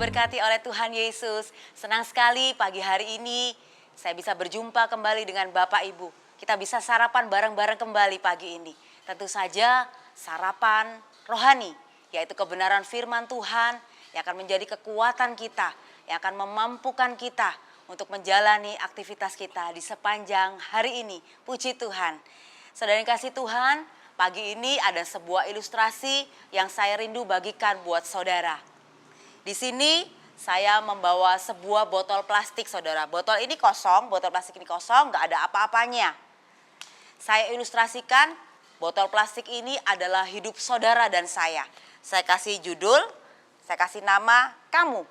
diberkati oleh Tuhan Yesus. Senang sekali pagi hari ini saya bisa berjumpa kembali dengan Bapak Ibu. Kita bisa sarapan bareng-bareng kembali pagi ini. Tentu saja sarapan rohani, yaitu kebenaran firman Tuhan yang akan menjadi kekuatan kita, yang akan memampukan kita untuk menjalani aktivitas kita di sepanjang hari ini. Puji Tuhan. Saudara yang kasih Tuhan, pagi ini ada sebuah ilustrasi yang saya rindu bagikan buat saudara. Di sini saya membawa sebuah botol plastik, saudara. Botol ini kosong, botol plastik ini kosong, nggak ada apa-apanya. Saya ilustrasikan botol plastik ini adalah hidup saudara dan saya. Saya kasih judul, saya kasih nama kamu.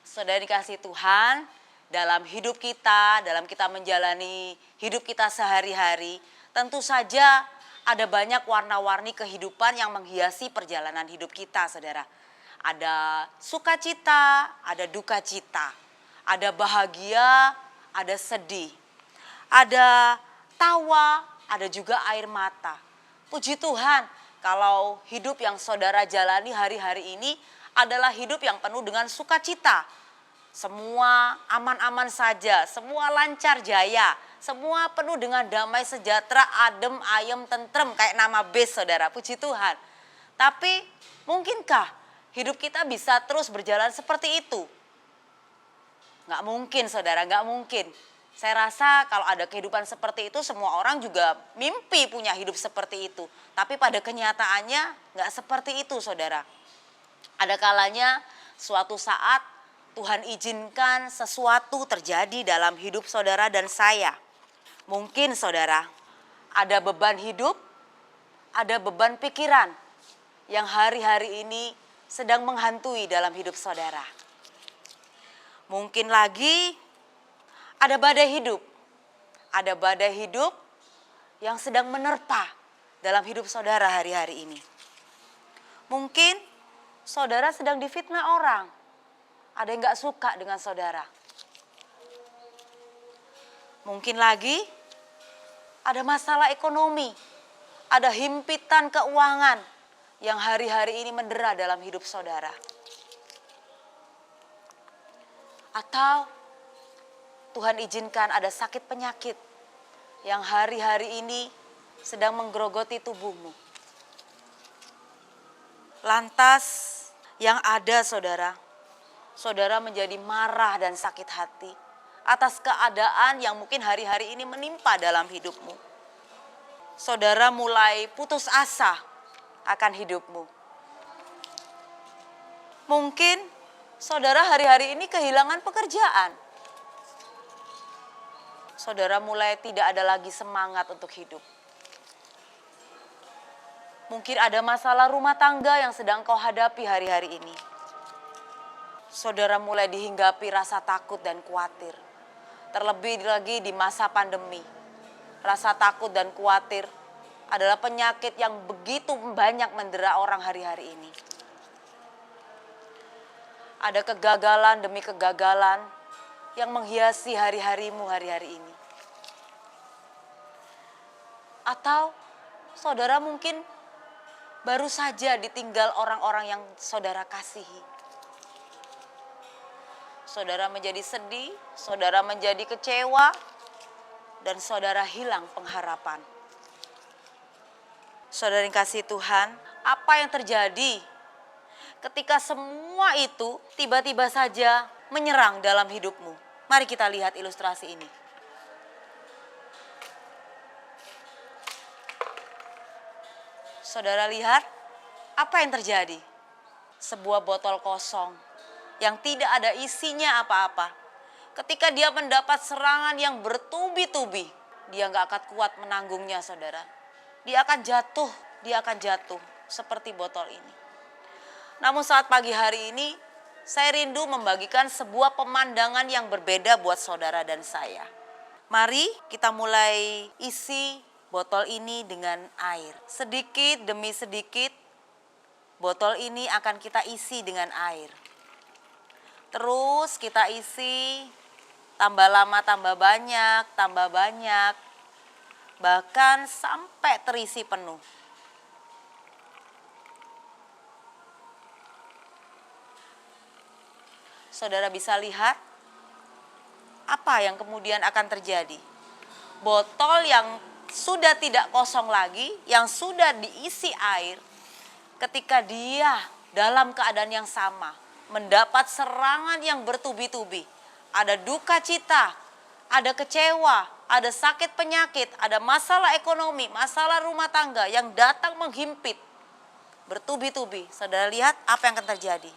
Saudara dikasih Tuhan, dalam hidup kita, dalam kita menjalani hidup kita sehari-hari, tentu saja ada banyak warna-warni kehidupan yang menghiasi perjalanan hidup kita, saudara. Ada sukacita, ada duka cita, ada bahagia, ada sedih, ada tawa, ada juga air mata. Puji Tuhan, kalau hidup yang saudara jalani hari-hari ini adalah hidup yang penuh dengan sukacita. Semua aman-aman saja, semua lancar jaya, semua penuh dengan damai sejahtera, adem, ayem, tentrem, kayak nama base, saudara. Puji Tuhan. Tapi mungkinkah hidup kita bisa terus berjalan seperti itu? Nggak mungkin, saudara, nggak mungkin. Saya rasa kalau ada kehidupan seperti itu, semua orang juga mimpi punya hidup seperti itu. Tapi pada kenyataannya nggak seperti itu, saudara. Ada kalanya suatu saat Tuhan izinkan sesuatu terjadi dalam hidup saudara dan saya. Mungkin saudara ada beban hidup, ada beban pikiran yang hari-hari ini sedang menghantui dalam hidup saudara. Mungkin lagi ada badai hidup. Ada badai hidup yang sedang menerpa dalam hidup saudara hari-hari ini. Mungkin saudara sedang difitnah orang. Ada yang gak suka dengan saudara. Mungkin lagi ada masalah ekonomi. Ada himpitan keuangan yang hari-hari ini mendera dalam hidup saudara. Atau Tuhan izinkan ada sakit penyakit yang hari-hari ini sedang menggerogoti tubuhmu. Lantas yang ada saudara menjadi marah dan sakit hati atas keadaan yang mungkin hari-hari ini menimpa dalam hidupmu. Saudara mulai putus asa akan hidupmu. Mungkin saudara hari-hari ini kehilangan pekerjaan. Saudara mulai tidak ada lagi semangat untuk hidup. Mungkin ada masalah rumah tangga yang sedang kau hadapi hari-hari ini. Saudara mulai dihinggapi rasa takut dan khawatir. Terlebih lagi di masa pandemi. Rasa takut dan khawatir adalah penyakit yang begitu banyak mendera orang hari-hari ini. Ada kegagalan demi kegagalan yang menghiasi hari-harimu hari-hari ini. Atau saudara mungkin baru saja ditinggal orang-orang yang saudara kasihi. Saudara menjadi sedih, saudara menjadi kecewa, dan saudara hilang pengharapan. Saudara yang kasih Tuhan, apa yang terjadi ketika semua itu tiba-tiba saja menyerang dalam hidupmu? Mari kita lihat ilustrasi ini. Saudara lihat apa yang terjadi? Sebuah botol kosong yang tidak ada isinya apa-apa. Ketika dia mendapat serangan yang bertubi-tubi, dia gak akan kuat menanggungnya, saudara. Dia akan jatuh seperti botol ini. Namun saat pagi hari ini, saya rindu membagikan sebuah pemandangan yang berbeda buat saudara dan saya. Mari kita mulai isi botol ini dengan air. Sedikit demi sedikit, botol ini akan kita isi dengan air. Terus kita isi, tambah lama tambah banyak, bahkan sampai terisi penuh. saudara bisa lihat apa yang kemudian akan terjadi. Botol yang sudah tidak kosong lagi, yang sudah diisi air, ketika dia dalam keadaan yang sama, mendapat serangan yang bertubi-tubi, ada duka cita, ada kecewa, ada sakit penyakit, ada masalah ekonomi, masalah rumah tangga yang datang menghimpit, bertubi-tubi. Saudara lihat apa yang akan terjadi.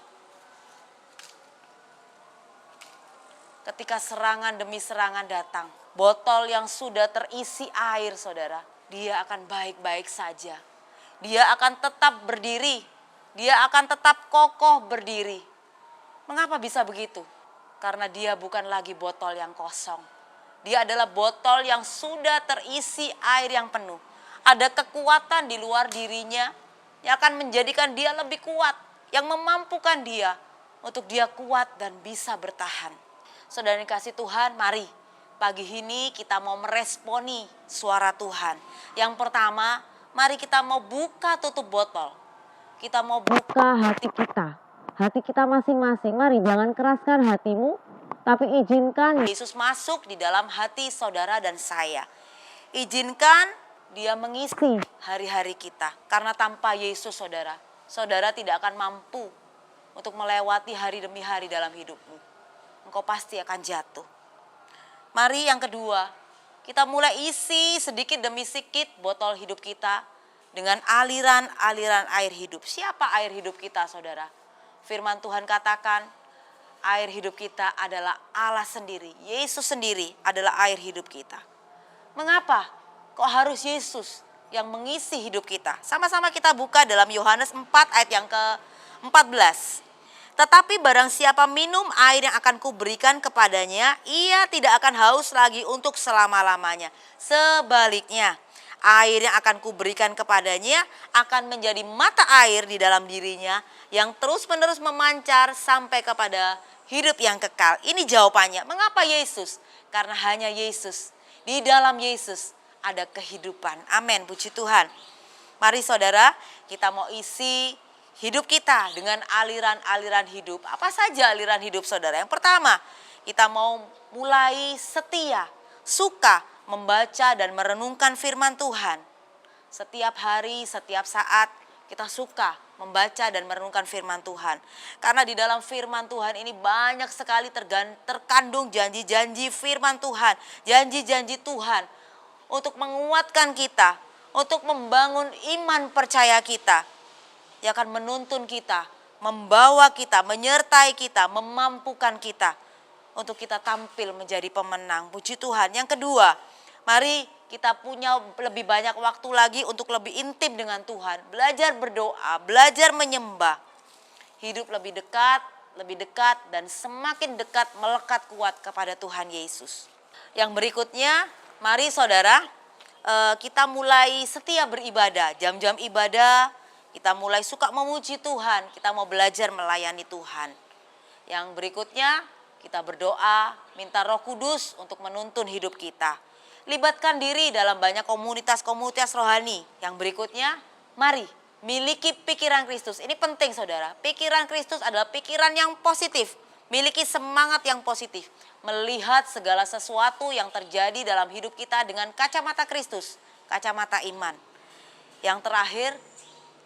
Ketika serangan demi serangan datang, botol yang sudah terisi air, saudara, dia akan baik-baik saja. Dia akan tetap berdiri, dia akan tetap kokoh berdiri. Mengapa bisa begitu? Karena dia bukan lagi botol yang kosong. Dia adalah botol yang sudah terisi air yang penuh. Ada kekuatan di luar dirinya yang akan menjadikan dia lebih kuat, yang memampukan dia untuk dia kuat dan bisa bertahan. Saudara dikasih Tuhan, mari pagi ini kita mau meresponi suara Tuhan. Yang pertama, mari kita mau buka tutup botol. Kita mau buka hati kita masing-masing. Mari jangan keraskan hatimu, tapi izinkan Yesus masuk di dalam hati saudara dan saya. Izinkan dia mengisi hari-hari kita. Karena tanpa Yesus saudara, saudara tidak akan mampu untuk melewati hari demi hari dalam hidupmu. Engkau pasti akan jatuh. Mari yang kedua, kita mulai isi sedikit demi sedikit botol hidup kita dengan aliran-aliran air hidup. Siapa air hidup kita, saudara? Firman Tuhan katakan, air hidup kita adalah Allah sendiri. Yesus sendiri adalah air hidup kita. Mengapa? Kok harus Yesus yang mengisi hidup kita? Sama-sama kita buka dalam Yohanes 4 ayat yang ke-14. Tetapi barang siapa minum air yang akan kuberikan kepadanya, ia tidak akan haus lagi untuk selama-lamanya. Sebaliknya, air yang akan kuberikan kepadanya akan menjadi mata air di dalam dirinya yang terus-menerus memancar sampai kepada hidup yang kekal. Ini jawabannya. Mengapa Yesus? Karena hanya Yesus. Di dalam Yesus ada kehidupan. Amin, puji Tuhan. Mari saudara, kita mau isi hidup kita dengan aliran-aliran hidup. Apa saja aliran hidup saudara? Yang pertama, kita mau mulai setia, suka membaca dan merenungkan firman Tuhan. Setiap hari, setiap saat kita suka membaca dan merenungkan firman Tuhan. Karena di dalam firman Tuhan ini banyak sekali terkandung janji-janji firman Tuhan. Janji-janji Tuhan untuk menguatkan kita, untuk membangun iman percaya kita. Yang akan menuntun kita, membawa kita, menyertai kita, memampukan kita untuk kita tampil menjadi pemenang. Puji Tuhan. Yang kedua, mari kita punya lebih banyak waktu lagi untuk lebih intim dengan Tuhan. Belajar berdoa, belajar menyembah. Hidup lebih dekat dan semakin dekat melekat kuat kepada Tuhan Yesus. Yang berikutnya, mari saudara, kita mulai setia beribadah. Jam-jam ibadah, kita mulai suka memuji Tuhan, kita mau belajar melayani Tuhan. Yang berikutnya, kita berdoa, minta Roh Kudus untuk menuntun hidup kita. Libatkan diri dalam banyak komunitas-komunitas rohani. Yang berikutnya, mari miliki pikiran Kristus. Ini penting saudara, pikiran Kristus adalah pikiran yang positif. Miliki semangat yang positif. Melihat segala sesuatu yang terjadi dalam hidup kita dengan kacamata Kristus, kacamata iman. Yang terakhir,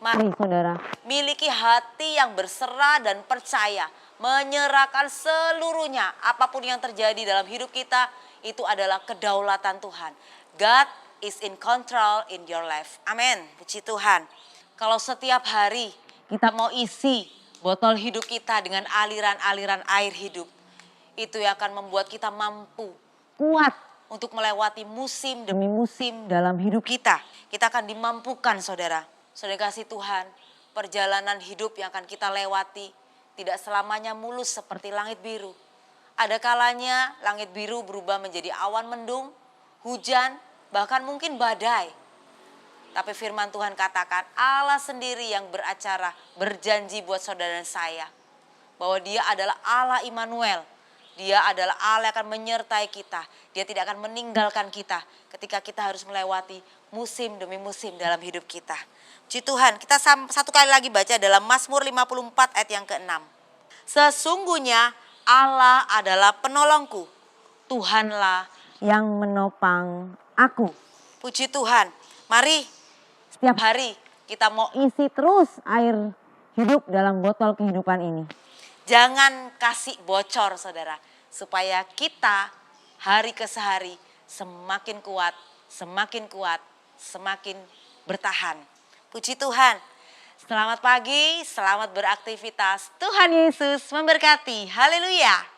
mari saudara, miliki hati yang berserah dan percaya, menyerahkan seluruhnya. Apapun yang terjadi dalam hidup kita, itu adalah kedaulatan Tuhan. God is in control in your life. Amin, puji Tuhan. Kalau setiap hari kita mau isi botol hidup kita dengan aliran-aliran air hidup, itu yang akan membuat kita mampu, kuat untuk melewati musim demi musim dalam hidup kita. Kita akan dimampukan saudara. Saudara kasih Tuhan, perjalanan hidup yang akan kita lewati tidak selamanya mulus seperti langit biru. Ada kalanya langit biru berubah menjadi awan mendung, hujan, bahkan mungkin badai. Tapi firman Tuhan katakan Allah sendiri yang beracara, berjanji buat saudara dan saya. Bahwa dia adalah Allah Immanuel. Dia adalah Allah yang akan menyertai kita. Dia tidak akan meninggalkan kita ketika kita harus melewati musim demi musim dalam hidup kita. Puji Tuhan, kita satu kali lagi baca dalam Mazmur 54 ayat yang ke-6. Sesungguhnya Allah adalah penolongku. Tuhanlah yang menopang aku. puji Tuhan. Mari Setiap hari kita mau isi terus air hidup dalam botol kehidupan ini. jangan kasih bocor saudara. Supaya kita hari ke hari semakin kuat, semakin bertahan. Puji Tuhan. Selamat pagi, selamat beraktivitas. Tuhan Yesus memberkati. Haleluya.